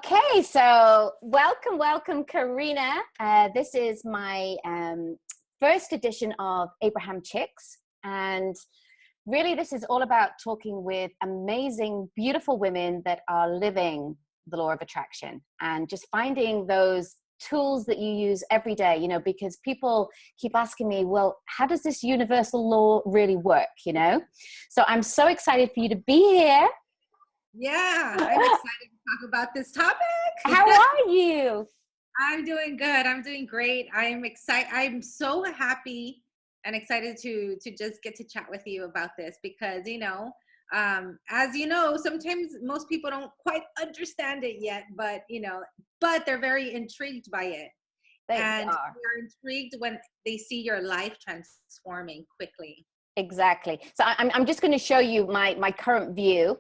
Okay, so welcome, Karina. This is my first edition of Abraham Chicks, and really this is all about talking with amazing, beautiful women that are living the law of attraction and just finding those tools that you use every day, because people keep asking me, well, how does this universal law really work, So I'm so excited for you to be here. Yeah, I'm excited to talk about this topic. How are you? I'm doing good. I'm doing great. I'm excited. I'm so happy and excited to just get to chat with you about this because, as you know, sometimes most people don't quite understand it yet, but they're very intrigued by it. They And are. they're intrigued when they see your life transforming quickly. Exactly. So I'm just going to show you my current view.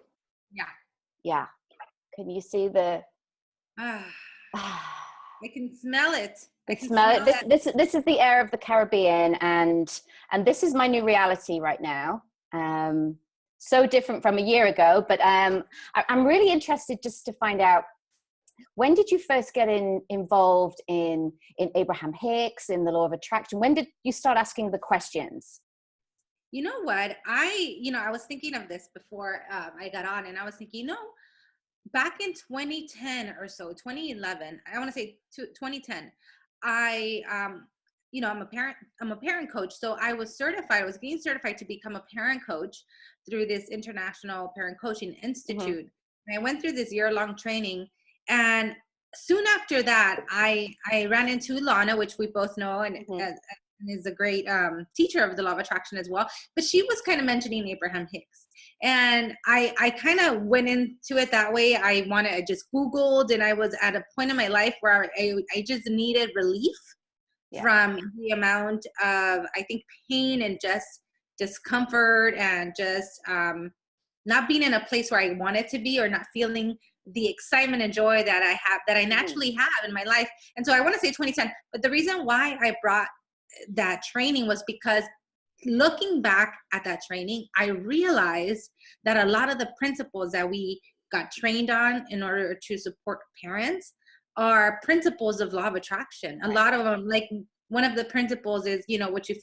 Yeah. Yeah. Can you see the? I can smell it. I smell it. This is the air of the Caribbean, and this is my new reality right now. So different from a year ago, but I'm really interested just to find out, when did you first get involved in Abraham Hicks, in the law of attraction? When did you start asking the questions? You know what? I was thinking of this before I got on, and I was thinking, back in 2010 or so, 2011, I want to say 2010, I'm a parent coach. So I was getting certified to become a parent coach through this International Parent Coaching Institute. Mm-hmm. And I went through this year-long training. And soon after that, I ran into Lana, which we both know, and mm-hmm. Is a great teacher of the law of attraction as well. But she was kind of mentioning Abraham Hicks. And I kind of went into it that way. I just Googled, and I was at a point in my life where I just needed relief from the amount of, I think, pain and just discomfort and just not being in a place where I wanted to be, or not feeling the excitement and joy that I naturally have in my life. And so I want to say 2010, but the reason why I brought that training was because looking back at that training, I realized that a lot of the principles that we got trained on in order to support parents are principles of law of attraction. A lot of them, like one of the principles is, what you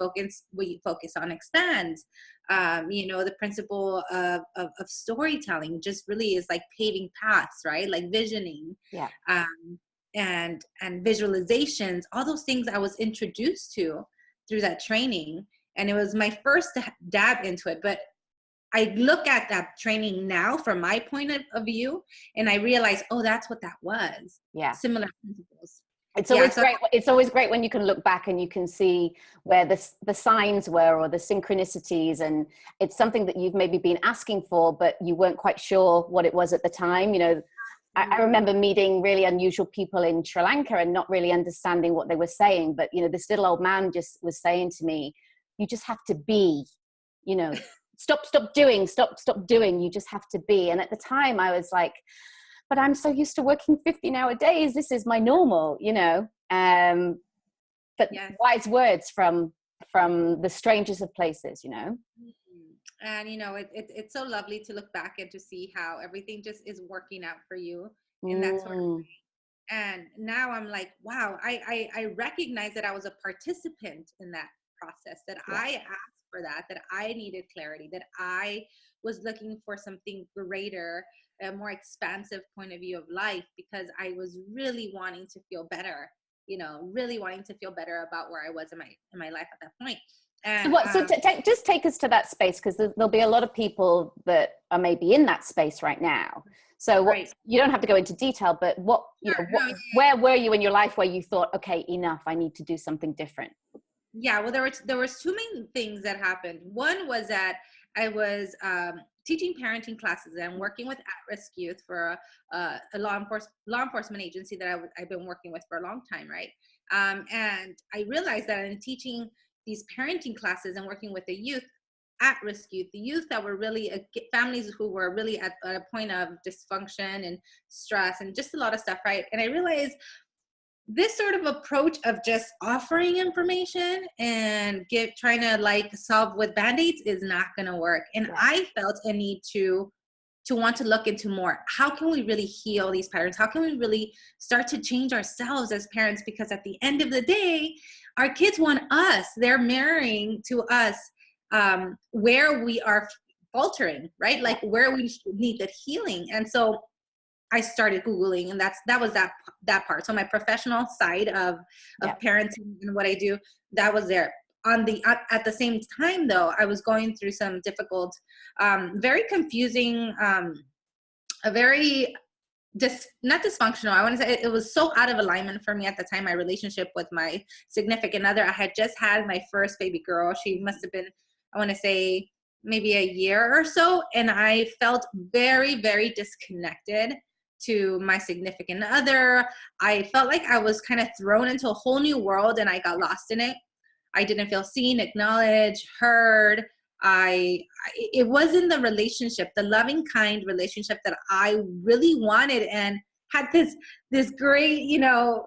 focus on expands. The principle of storytelling just really is like paving paths, right? Like visioning. Yeah. And visualizations, all those things I was introduced to through that training. And it was my first dab into it. But I look at that training now from my point of view, and I realize, that's what that was. Yeah. Similar principles. It's always great. It's always great when you can look back and you can see where the signs were, or the synchronicities, and it's something that you've maybe been asking for, but you weren't quite sure what it was at the time. I remember meeting really unusual people in Sri Lanka and not really understanding what they were saying. But, this little old man just was saying to me, you just have to be, stop doing. You just have to be. And at the time I was like, but I'm so used to working 15-hour days. This is my normal, but yes. Wise words from the strangest of places, And, it's so lovely to look back and to see how everything just is working out for you in that sort of way. And now I'm like, wow, I recognize that I was a participant in that process, that I asked for that I needed clarity, that I was looking for something greater, a more expansive point of view of life, because I was really wanting to feel better, really wanting to feel better about where I was in my life at that point. And, just take us to that space, because there'll be a lot of people that are maybe in that space right now. So you don't have to go into detail, but where were you in your life where you thought, okay, enough, I need to do something different? Yeah, well, there was two main things that happened. One was that I was teaching parenting classes and working with at-risk youth for a law enforcement agency that I've been working with for a long time, right? And I realized that in teaching these parenting classes and working with the youth, at-risk youth, the youth that were really families who were really at a point of dysfunction and stress and just a lot of stuff, right? And I realized this sort of approach of just offering information and trying to like solve with band-aids is not going to work. And I felt a need to to want to look into more. How can we really heal these patterns? How can we really start to change ourselves as parents? Because at the end of the day, our kids want us. They're mirroring to us where we are faltering, right? Like where we need that healing. And so I started Googling, and that was that part. So my professional side of parenting and what I do, that was there. At the same time though, I was going through some difficult, very confusing, a very not dysfunctional. I want to say it was so out of alignment for me at the time. My relationship with my significant other. I had just had my first baby girl. She must have been, I want to say, maybe a year or so, and I felt very, very disconnected to my significant other. I felt like I was kind of thrown into a whole new world, and I got lost in it. I didn't feel seen, acknowledged, heard. It wasn't the relationship, the loving, kind relationship that I really wanted, and had this great,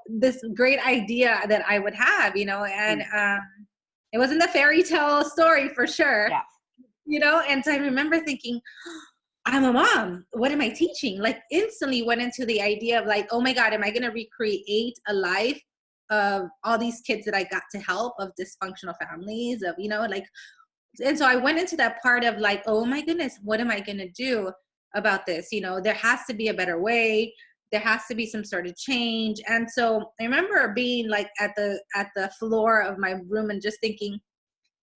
this great idea that I would have, and it wasn't the fairy tale story for sure, and so I remember thinking, I'm a mom. What am I teaching? Like instantly went into the idea of like, oh my God, am I going to recreate a life of all these kids that I got to help, of dysfunctional families, of, and so I went into that part of like, oh my goodness, what am I going to do about this? There has to be a better way. There has to be some sort of change. And so I remember being like at the floor of my room and just thinking,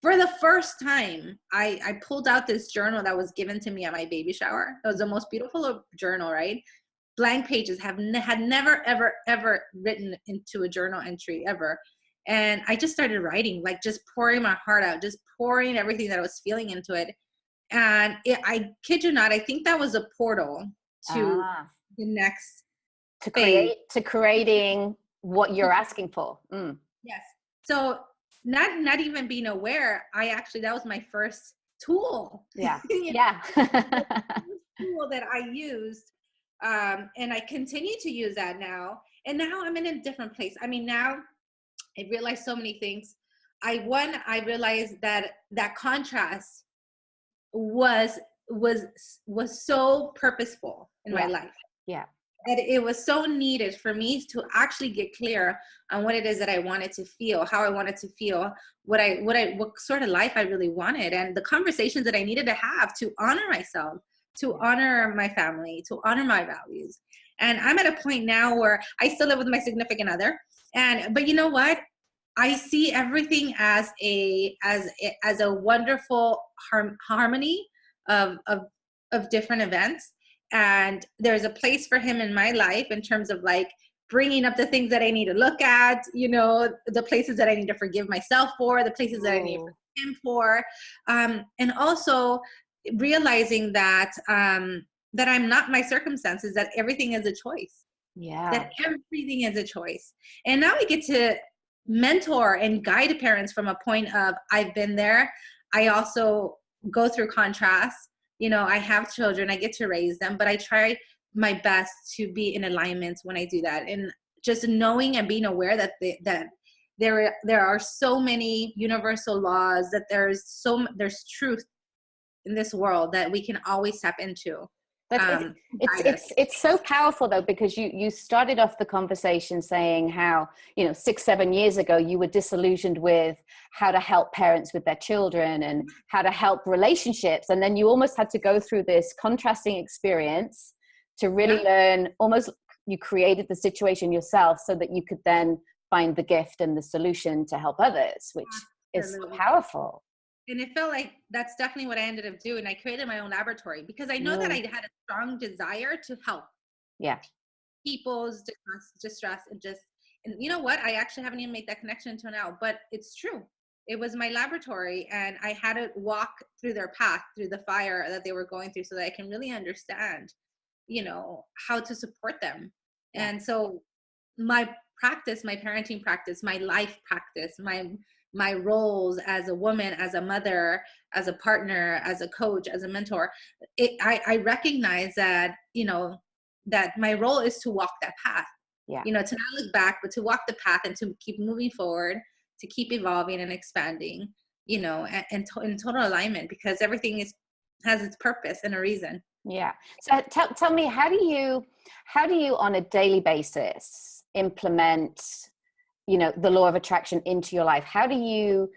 for the first time, I pulled out this journal that was given to me at my baby shower. It was the most beautiful journal, right? Blank pages, had never, ever, ever written into a journal entry ever. And I just started writing, like just pouring my heart out, just pouring everything that I was feeling into it. And I kid you not, I think that was a portal to the next phase. To creating what you're asking for. Yes. So not even being aware, that was my first tool. Yeah. Tool that I used. And I continue to use that now. And now I'm in a different place. I mean, now I realized so many things. I realized that contrast was so purposeful in my life. Yeah. And it was so needed for me to actually get clear on what it is that I wanted to feel, how I wanted to feel, what sort of life I really wanted, and the conversations that I needed to have to honor myself, to honor my family, to honor my values. And I'm at a point now where I still live with my significant other, but you know what? I see everything as a wonderful harmony of different events. And there's a place for him in my life in terms of like bringing up the things that I need to look at, the places that I need to forgive myself for, the places that I need to forgive him for. And also realizing that that I'm not my circumstances, that everything is a choice. Yeah. That everything is a choice. And now I get to mentor and guide parents from a point of, I've been there. I also go through contrast. I have children, I get to raise them, but I try my best to be in alignment when I do that. And just knowing and being aware that there are so many universal laws, that there's truth in this world that we can always tap into. It's so powerful though, because you started off the conversation saying how 6-7 years ago you were disillusioned with how to help parents with their children and how to help relationships, and then you almost had to go through this contrasting experience to really learn. Almost you created the situation yourself so that you could then find the gift and the solution to help others, which is so powerful. And it felt like that's definitely what I ended up doing. I created my own laboratory because I know that I had a strong desire to help people's distress, and you know what? I actually haven't even made that connection until now, but it's true. It was my laboratory, and I had to walk through their path, through the fire that they were going through, so that I can really understand, how to support them. Yeah. And so my practice, my parenting practice, my life practice, my roles as a woman, as a mother, as a partner, as a coach, as a mentor, I recognize that, that my role is to walk that path, to not look back, but to walk the path and to keep moving forward, to keep evolving and expanding, in total alignment, because everything has its purpose and a reason. Yeah. So tell me, how do you on a daily basis implement, the law of attraction into your life? How do you,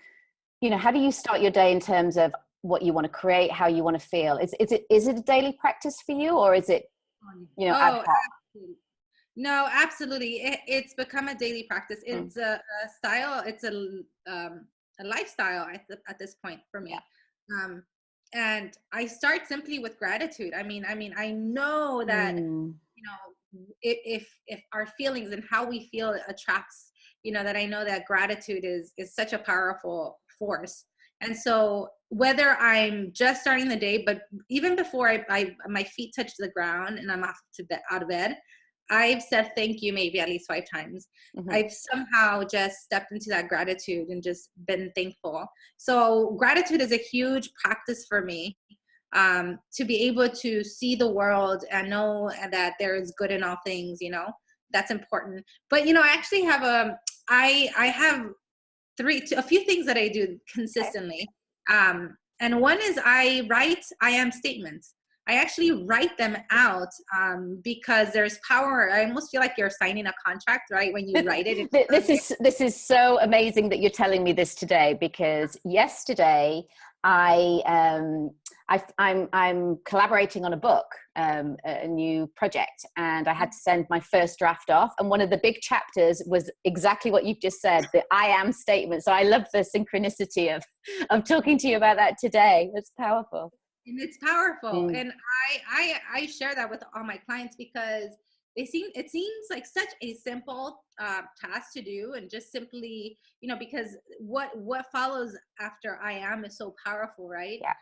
how do you start your day in terms of what you want to create, how you want to feel? Is it a daily practice for you, or is it, ad Oh, hoc? absolutely. No, absolutely. It's become a daily practice. Mm, It's a style. It's a lifestyle at this point for yeah. me. Um, and I start simply with gratitude. I know that, Mm, if our feelings and how we feel attracts, that I know that gratitude is such a powerful force. And so whether I'm just starting the day, but even before my feet touch the ground and I'm out of bed, I've said thank you maybe at least 5 times. mhm. I've somehow just stepped into that gratitude and just been thankful. So gratitude is a huge practice for me, to be able to see the world and know that there is good in all things. That's important. But I actually have I have a few things that I do Okay. consistently. And one is I write I am statements. I actually write them out, because there's power. I almost feel like you're signing a contract, right? When you write it. This is so amazing that you're telling me this today, because yesterday I'm collaborating on a book, a new project, and I had to send my first draft off. And one of the big chapters was exactly what you've just said, the I am statement. So I love the synchronicity of talking to you about that today. It's powerful. And it's powerful. Mm, And I share that with all my clients because it seems like such a simple task to do, and just simply, because what follows after I am is so powerful, right? yeah.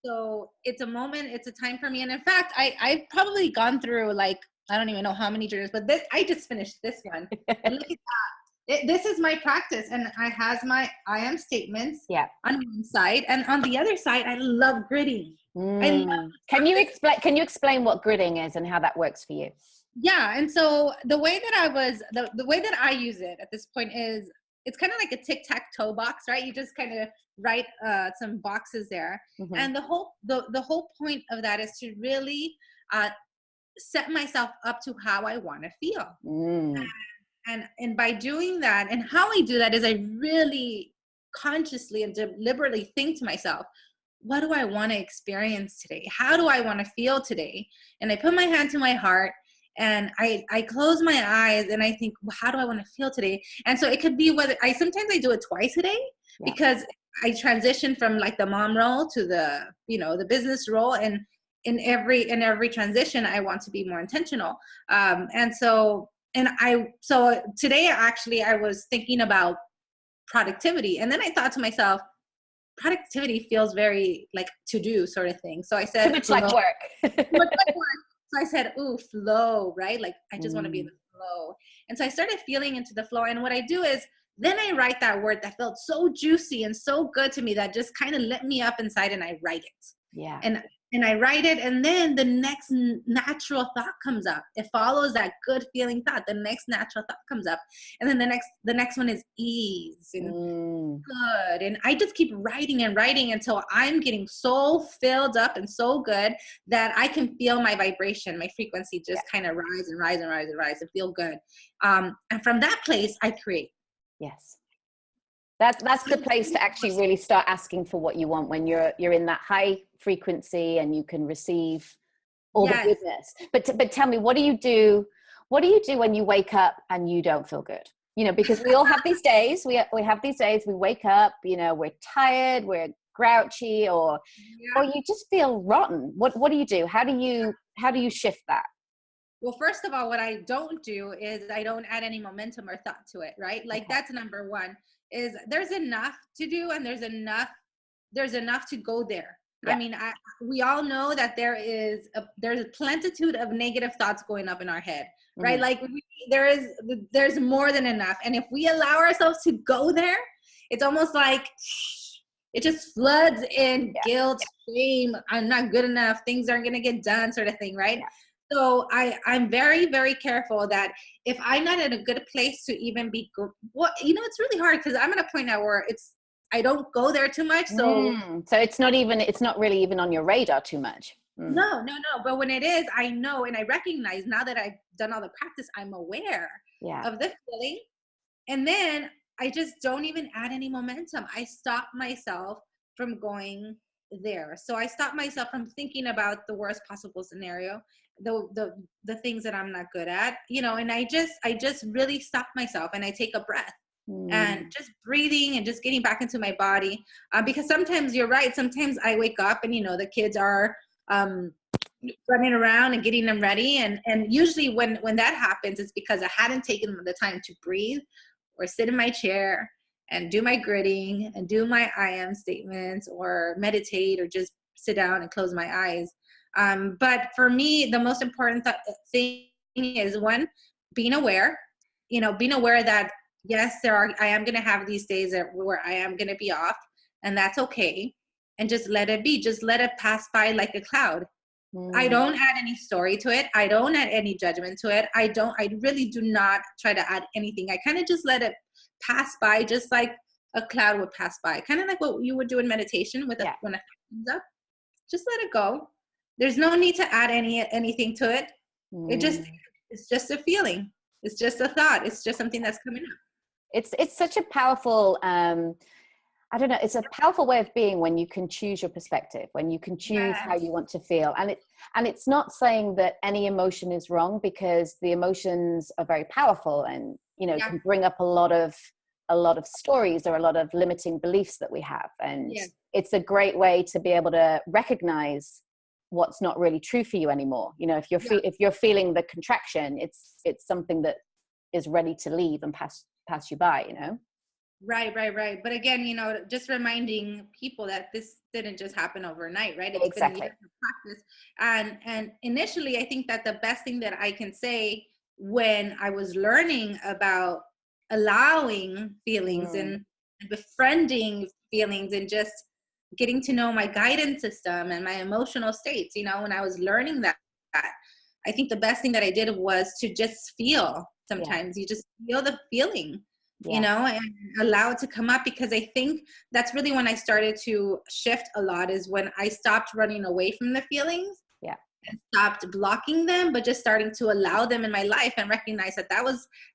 So it's a moment, it's a time for me. And in fact, I've probably gone through, like, I don't even know how many journals, but I just finished this one. And look at this is my practice, and I has my I am statements Yeah. on one side, and on the other side I love gritting. I love Mm. this practice. Can you explain what gridding is and how that works for you? Yeah, and so the way that the way that I use it at this point is, it's kind of like a tic-tac-toe box, right? You just kind of write some boxes there, Hmm. and the whole point of that is to really uh, set myself up to how I want to feel. Mm. And by doing that, and how I do that is I really consciously and deliberately think to myself, what do I want to experience today? How do I want to feel today? And I put my hand to my heart, and I close my eyes, and I think, well, how do I want to feel today? And so it could be whether sometimes I do it twice a day, Yeah. because I transition from like the mom role to the business role. And in every transition, I want to be more intentional. So today, actually, I was thinking about productivity, and then I thought to myself, productivity feels very like to do sort of thing. So I Too said much flow. like work. Much like work. So I said, ooh, flow, right? Like, I just want to be in Mm. the flow. And so I started feeling into the flow. And what I do is, then I write that word that felt so juicy and so good to me, that just kind of lit me up inside, and I write it. Yeah. And I write it, and then the next natural thought comes up. It follows that good feeling thought. The next natural thought comes up. And then the next one is ease and Mm. good. And I just keep writing and writing until I'm getting so filled up and so good that I can feel my vibration, my frequency Yeah. just kind of rise and rise and rise and rise and feel good. And from that place, I create. Yes. That's the place to actually really start asking for what you want, when you're in that high frequency and you can receive all the Yes. goodness. But tell me, what do you do? What do you do when you wake up and you don't feel good? Because we all have these days. We have these days. We wake up. We're tired. We're grouchy, or Yeah. you just feel rotten. What do you do? How do you shift that? Well, first of all, what I don't do is I don't add any momentum or thought to it, right? Like, Okay. that's number one. Is there's enough to do, and there's enough to go there. I Yeah. mean, we all know that there's a plentitude of negative thoughts going up in our head, right? Hmm. Like, there's more than enough, and if we allow ourselves to go there, it's almost like it just floods in Yeah. guilt, shame, I'm not good enough, things aren't gonna get done, sort of thing, right? Yeah. So I'm very, very careful that if I'm not in a good place to even be it's really hard, because I'm at a point now where I don't go there too much. So So it's not really even on your radar too much. Mm. No. But when it is, I know and I recognize now that I've done all the practice, I'm aware Yeah. of the feeling. And then I just don't even add any momentum. I stop myself from going there. So I stop myself from thinking about the worst possible scenario, the things that I'm not good at, and I just really stop myself and I take a breath and Mm. just breathing and just getting back into my body. Because sometimes you're right. Sometimes I wake up and, the kids are running around and getting them ready. And usually when that happens, it's because I hadn't taken the time to breathe or sit in my chair and do my gritting and do my I am statements or meditate or just sit down and close my eyes. But for me, the most important thing is, one, being aware, being aware that yes, I am going to have these days where I am going to be off, and that's okay. And just let it be, just let it pass by like a cloud. I Mm. don't add any story to it. I don't add any judgment to it. I really do not try to add anything. I kind of just let it pass by, just like a cloud would pass by. Kind of like what you would do in meditation Yeah. when a thought comes up. Just let it go. There's no need to add anything to it. Mm. It's just a feeling. It's just a thought. It's just something that's coming up. It's such a powerful, I don't know, it's a powerful way of being when you can choose your perspective, when you can choose how Yes. you want to feel. And it's not saying that any emotion is wrong, because the emotions are very powerful and, Yeah. can bring up a lot of stories or a lot of limiting beliefs that we have. And Yeah. it's a great way to be able to recognize what's not really true for you anymore. If you're feeling the contraction, it's something that is ready to leave and pass you by. Right. But again, just reminding people that this didn't just happen overnight, right? It's been Exactly. years of practice. And initially, I think that the best thing that I can say when I was learning about allowing feelings Mm. and befriending feelings and just getting to know my guidance system and my emotional states, when I was learning that, I think the best thing that I did was to just feel. Yeah. Sometimes you just feel the feeling, Yeah. and allow it to come up, because I think that's really when I started to shift a lot, is when I stopped running away from the feelings. Yeah. And stopped blocking them, but just starting to allow them in my life and recognize that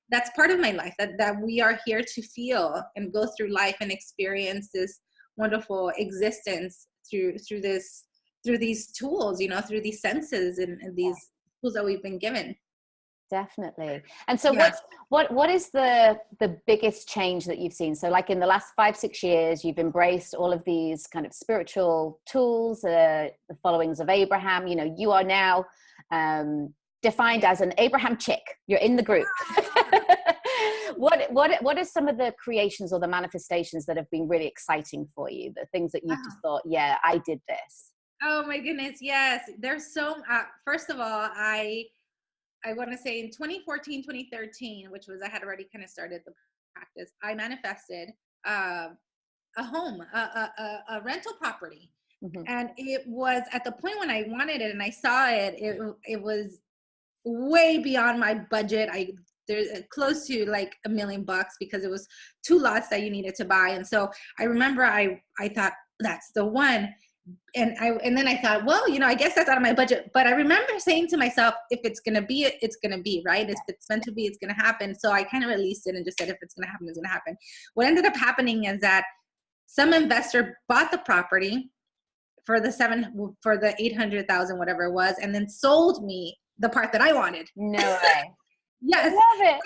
that's part of my life, that we are here to feel and go through life and experience this wonderful existence through these tools, through these senses and these tools that we've been given. Definitely. And so Yeah. what is the biggest change that you've seen? So like in the last 5-6 years, you've embraced all of these kind of spiritual tools, the followings of Abraham. You are now defined as an Abraham chick. You're in the group. What are some of the creations or the manifestations that have been really exciting for you? The things that you've just thought, yeah, I did this. Oh my goodness, yes. There's so first of all, I want to say in 2014, 2013, which was, I had already kind of started the practice, I manifested a home, a rental property. Mm-hmm. And it was at the point when I wanted it and I saw it, it was way beyond my budget. There's close to like $1 million, because it was 2 lots that you needed to buy. And so I remember I thought, that's the one. And then I thought, well, I guess that's out of my budget. But I remember saying to myself, if it's going to be, it's going to be, right? If it's meant to be, it's going to happen. So I kind of released it and just said, if it's going to happen, it's going to happen. What ended up happening is that some investor bought the property for the 800,000, whatever it was, and then sold me the part that I wanted. No way. Yes. I love it.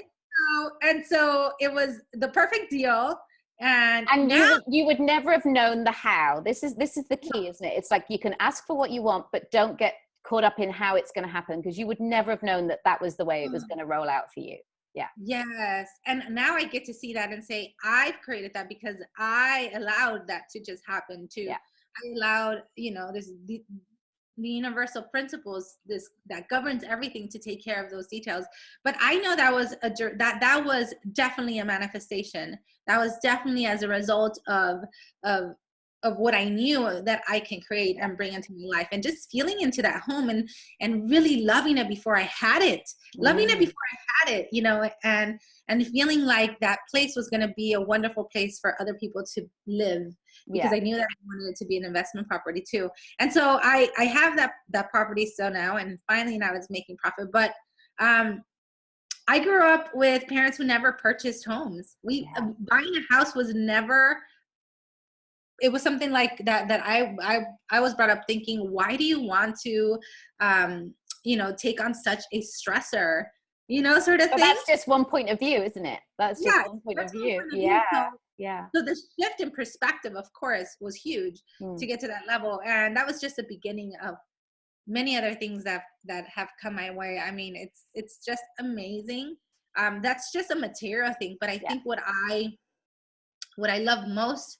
And so it was the perfect deal. And now, you would never have known the how. This is the key, isn't it? It's like you can ask for what you want, but don't get caught up in how it's going to happen, because you would never have known that was the way it was going to roll out for you. Yeah. Yes. And now I get to see that and say, I've created that because I allowed that to just happen too. Yeah. I allowed, there's the universal principles that governs everything to take care of those details. But I know that was that was definitely a manifestation. That was definitely as a result of what I knew that I can create and bring into my life, and just feeling into that home and really loving it before I had it, and feeling like that place was going to be a wonderful place for other people to live because Yeah. I knew that I wanted it to be an investment property too. And so I have that property still now, and finally now it's making profit. But I grew up with parents who never purchased homes. Buying a house was never, it was something like that I was brought up thinking, why do you want to take on such a stressor, sort of But thing. that's just one point of view, isn't it? That's just Yeah, one point of that's one view. point of view. Yeah. Yeah. So the shift in perspective, of course, was huge to get to that level. And that was just the beginning of many other things that have come my way. I mean, it's just amazing. That's just a material thing. But I think what I love most,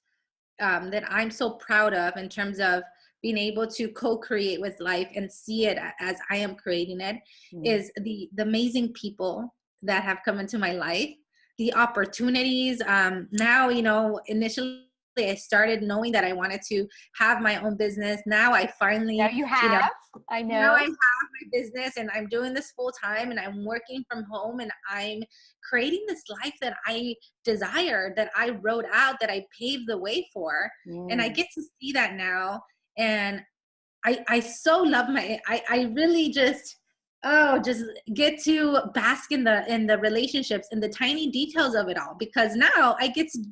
that I'm so proud of in terms of being able to co-create with life and see it as I am creating it, is the amazing people that have come into my life, the opportunities. Now, initially I started knowing that I wanted to have my own business. Now I finally, Now you have, I know. Now I have my business and I'm doing this full time and I'm working from home and I'm creating this life that I desire, that I wrote out, that I paved the way for. And I get to see that now. And I so love I really just get to bask in the relationships and the tiny details of it all, because now I get to,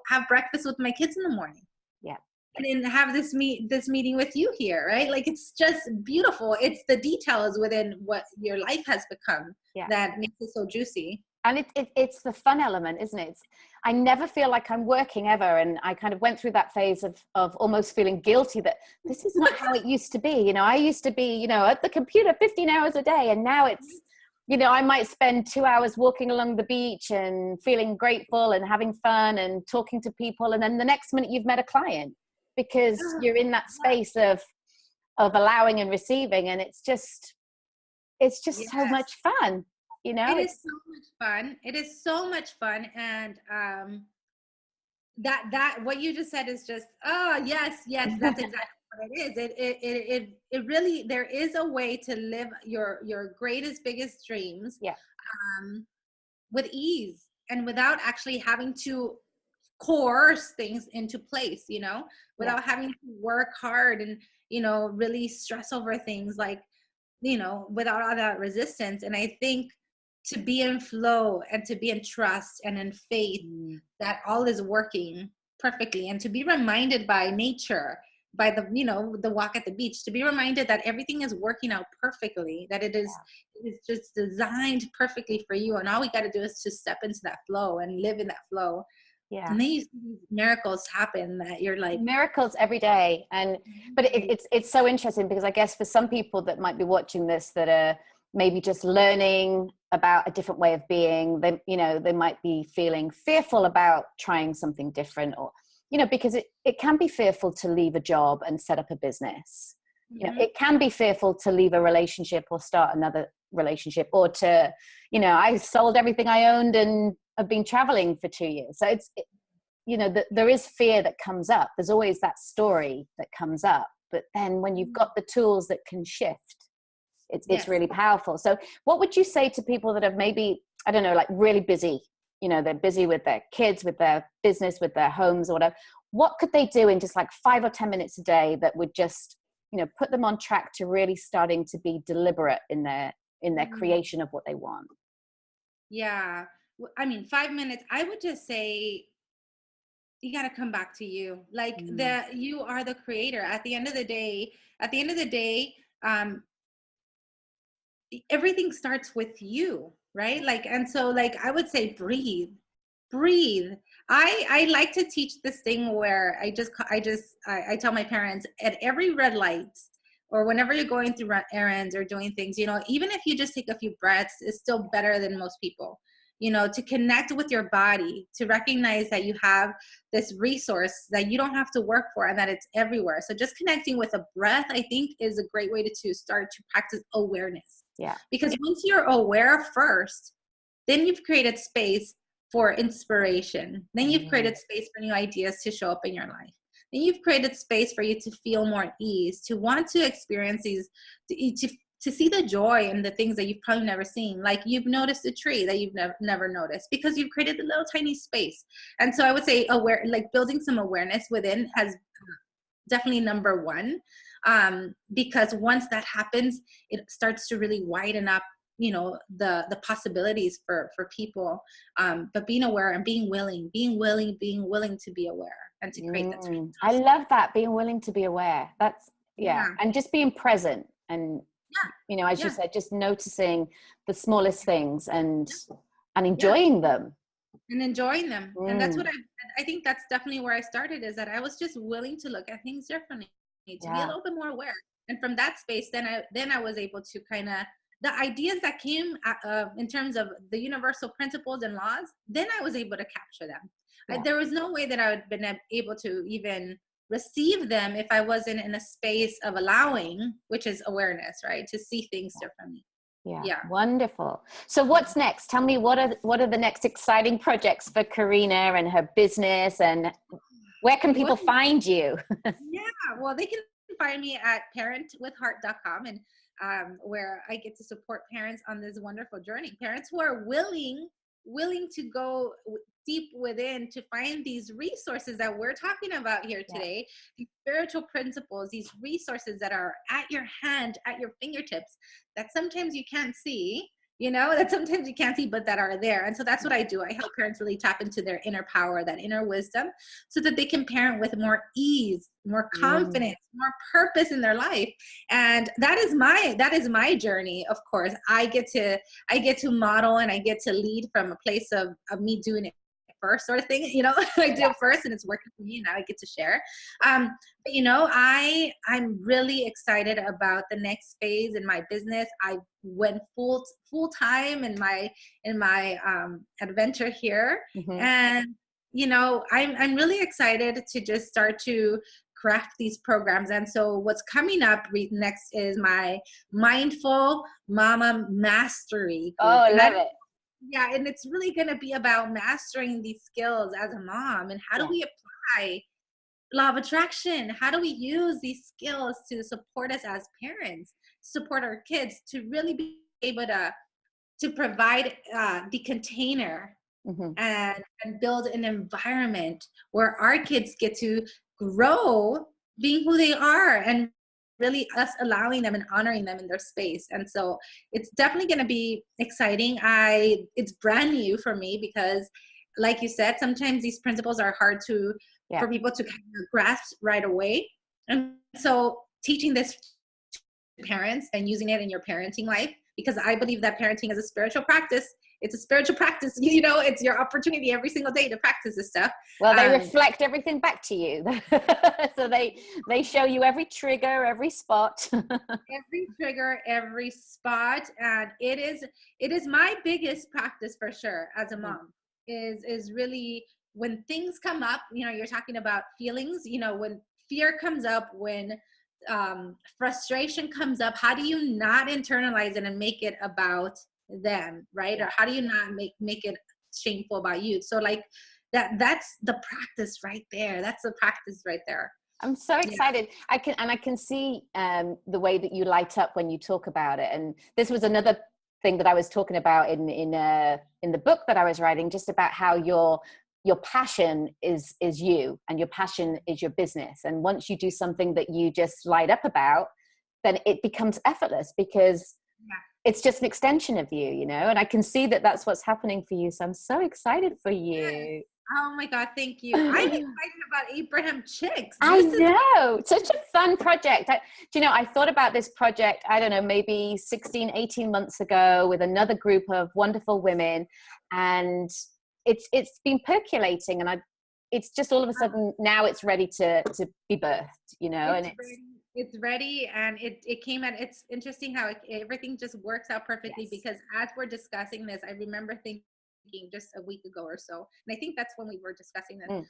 have breakfast with my kids in the morning. Yeah. And then have this meeting with you here, right? Like, it's just beautiful. It's the details within what your life has become that makes it so juicy. And it's the fun element, isn't it? I never feel like I'm working ever. And I kind of went through that phase of almost feeling guilty that this is not how it used to be. I used to be, at the computer 15 hours a day. And now it's, I might spend 2 hours walking along the beach and feeling grateful and having fun and talking to people. And then the next minute you've met a client, because you're in that space of allowing and receiving. And it's just so much fun. It is so much fun. It is so much fun. And that what you just said is just, yes, that's exactly what it is. It really, there is a way to live your greatest, biggest dreams with ease and without actually having to coerce things into place, without having to work hard and, really stress over things, like, without all that resistance. And I think to be in flow and to be in trust and in faith that all is working perfectly, and to be reminded by nature, by the walk at the beach, to be reminded that everything is working out perfectly, that it is just designed perfectly for you. And all we got to do is to step into that flow and live in that flow. Yeah. And then you see these miracles happen that you're like, miracles every day. And but it's so interesting, because I guess for some people that might be watching this that are maybe just learning about a different way of being, they might be feeling fearful about trying something different, or because it can be fearful to leave a job and set up a business. It can be fearful to leave a relationship or start another relationship, or to I sold everything I owned and I've been traveling for 2 years. So there is fear that comes up. There's always that story that comes up. But then when you've got the tools that can shift, it's really powerful. So what would you say to people that are maybe, I don't know, like really busy, they're busy with their kids, with their business, with their homes or whatever. What could they do in just like 5 or 10 minutes a day that would just, put them on track to really starting to be deliberate in their creation of what they want? Yeah. I mean, 5 minutes, I would just say, you got to come back to you. Like, you are the creator. At the end of the day, everything starts with you, right? Like, and so, like, I would say breathe. I like to teach this thing where I tell my parents, at every red light, or whenever you're going through errands or doing things, even if you just take a few breaths, it's still better than most people. To connect with your body, to recognize that you have this resource that you don't have to work for and that it's everywhere. So just connecting with a breath, I think, is a great way to start to practice awareness. Yeah. Because once you're aware first, then you've created space for inspiration. Then you've created space for new ideas to show up in your life. Then you've created space for you to feel more ease, to want to experience these, to to see the joy in the things that you've probably never seen. Like you've noticed a tree that you've never noticed because you've created a little tiny space. And so I would say like building some awareness within has definitely number one. Because once that happens, it starts to really widen up, you know, the possibilities for people. But being aware and being willing to be aware and to create that space. I love that, being willing to be aware. That's, yeah. Yeah. And just being present and, you know, as you said, just noticing the smallest things and enjoying them. And enjoying them. And that's what I think that's definitely where I started, is that I was just willing to look at things differently, to be a little bit more aware. And from that space, then I was able to kind of, the ideas that came in terms of the universal principles and laws, then I was able to capture them. There was no way that I would have been able to even receive them if I wasn't in a space of allowing, which is awareness, right? To see things differently. Yeah. Wonderful. So what's next? Tell me, what are the next exciting projects for Karina and her business, and where can people find you? Well, they can find me at parentwithheart.com, and where I get to support parents on this wonderful journey. Parents who are willing to go deep within to find these resources that we're talking about here today, these spiritual principles, these resources that are at your hand, at your fingertips, that sometimes you can't see, you know, that sometimes you can't see, but that are there. And so that's what I do. I help parents really tap into their inner power, that inner wisdom, so that they can parent with more ease, more confidence, more purpose in their life. And that is my journey. Of course, I get to model and I get to lead from a place of me doing it first, sort of thing, you know. I do it first and it's working for me, and now I get to share. But you know, I'm really excited about the next phase in my business. I went full time in my adventure here. And you know, I'm really excited to just start to craft these programs. And so what's coming up next is my Mindful Mama Mastery group. Oh, I love it. Yeah, and it's really going to be about mastering these skills as a mom, and how do we apply law of attraction? How do we use these skills to support us as parents, support our kids, to really be able to provide the container and build an environment where our kids get to grow being who they are, and really us allowing them and honoring them in their space. And so it's definitely going to be exciting. It's brand new for me because, like you said, sometimes these principles are hard for people to kind of grasp right away. And so teaching this to parents and using it in your parenting life, because I believe that parenting is a spiritual practice. It's a spiritual practice, you know, it's your opportunity every single day to practice this stuff. Well, they reflect everything back to you. So they show you every trigger, every spot. Every trigger, every spot. And it is my biggest practice for sure as a mom, is really when things come up, you know, you're talking about feelings, you know, when fear comes up, when frustration comes up, how do you not internalize it and make it about them, right? Or how do you not make it shameful about you? So like that's the practice right there. That's the practice right there. I'm so excited. I can see the way that you light up when you talk about it. And this was another thing that I was talking about in the book that I was writing, just about how your passion is you, and your passion is your business. And once you do something that you just light up about, then it becomes effortless, because it's just an extension of you, you know. And I can see that that's what's happening for you. So I'm so excited for you. Oh my God, thank you. I'm excited about Abraham Chicks. I know. Such a fun project. Do you know, I thought about this project, I don't know, maybe 16, 18 months ago with another group of wonderful women. And it's been percolating, and it's just all of a sudden now it's ready to be birthed, you know. It's ready, and it came at, it's interesting how everything just works out perfectly, because as we're discussing this, I remember thinking just a week ago or so, and I think that's when we were discussing this,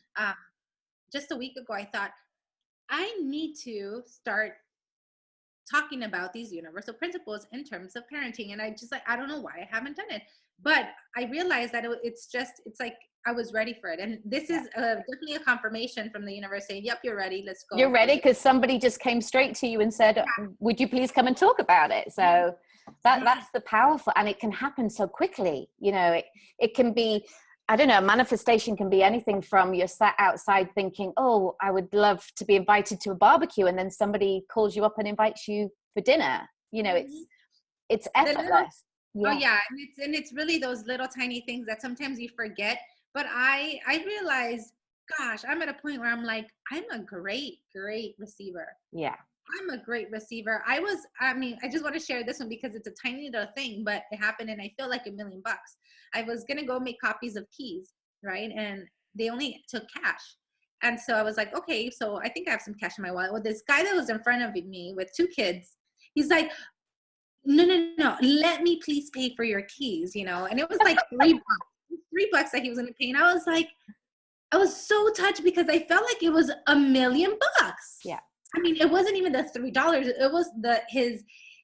just a week ago, I thought I need to start talking about these universal principles in terms of parenting. And I just like, I don't know why I haven't done it, but I realized that it's like I was ready for it. And this is definitely a confirmation from the universe saying, yep, you're ready. Let's go. You're ready, because somebody just came straight to you and said, would you please come and talk about it? So that's the powerful, and it can happen so quickly. You know, it can be, I don't know, manifestation can be anything from you're sat outside thinking, oh, I would love to be invited to a barbecue, and then somebody calls you up and invites you for dinner. You know, it's effortless. Oh yeah, and it's really those little tiny things that sometimes you forget. But I realized, gosh, I'm at a point where I'm like, I'm a great receiver. Yeah. I'm a great receiver. I just want to share this one because it's a tiny little thing, but it happened and I feel like $1 million. I was going to go make copies of keys, right? And they only took cash. And so I was like, okay, so I think I have some cash in my wallet. Well, this guy that was in front of me with 2 kids, he's like, no, let me please pay for your keys, you know? And it was like $3 that he was going to pay. And I was like, I was so touched because I felt like it was $1 million. Yeah. I mean, it wasn't even the $3. It was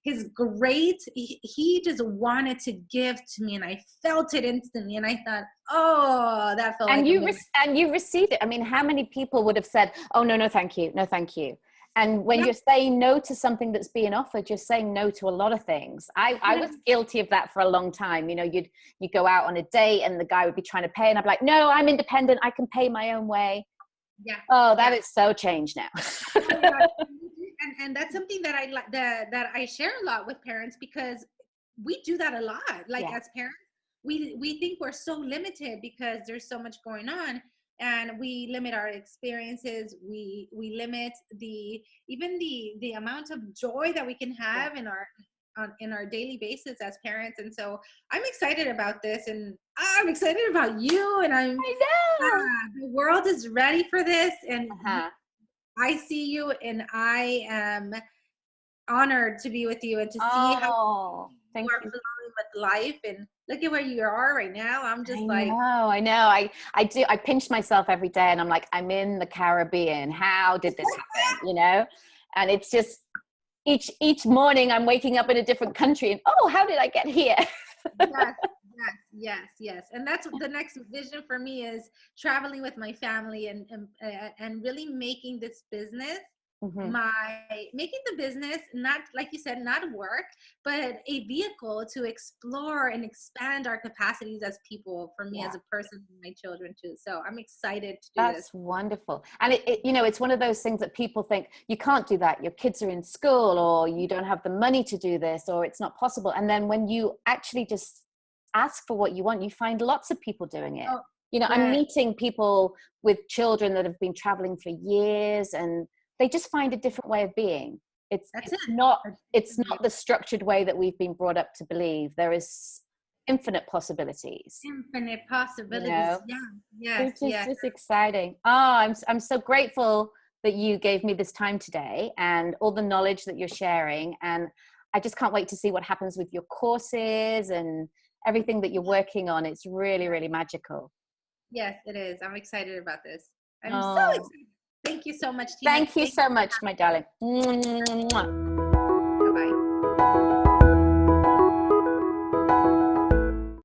his great, he just wanted to give to me, and I felt it instantly. And I thought, oh, that felt and like you received it. I mean, how many people would have said, oh, no, thank you. No, thank you. And when you're saying no to something that's being offered, you're saying no to a lot of things. I was guilty of that for a long time. You know, you go out on a date and the guy would be trying to pay, and I'd be like, no, I'm independent. I can pay my own way. Yeah. Oh, that is so changed now. and that's something that I like, that I share a lot with parents, because we do that a lot. Like as parents, we think we're so limited because there's so much going on, and we limit our experiences. We limit the amount of joy that we can have in our daily basis as parents. And so I'm excited about this, and I'm excited about you, and I know the world is ready for this, and I see you, and I am honored to be with you and to see how you are flowing with life. And look at where you are right now. I'm just I know. I do. I pinch myself every day, and I'm like, I'm in the Caribbean. How did this happen? You know? And it's just each morning I'm waking up in a different country, and how did I get here? Yes. And that's the next vision for me, is traveling with my family and really making this business making the business, not like you said, not work, but a vehicle to explore and expand our capacities as people, for me as a person, and my children too. So I'm excited to do this. That's wonderful. And it's one of those things that people think you can't do that. Your kids are in school, or you don't have the money to do this, or it's not possible. And then when you actually just ask for what you want, you find lots of people doing it. I'm meeting people with children that have been traveling for years, and they just find a different way of being. It's not the structured way that we've been brought up to believe. There is infinite possibilities. Infinite possibilities. Yes. It's exciting. I'm so grateful that you gave me this time today, and all the knowledge that you're sharing. And I just can't wait to see what happens with your courses and everything that you're working on. It's really, really magical. Yes, it is. I'm excited about this. I'm so excited. Thank you so much, Tina. Thank you so much, my darling. Mwah.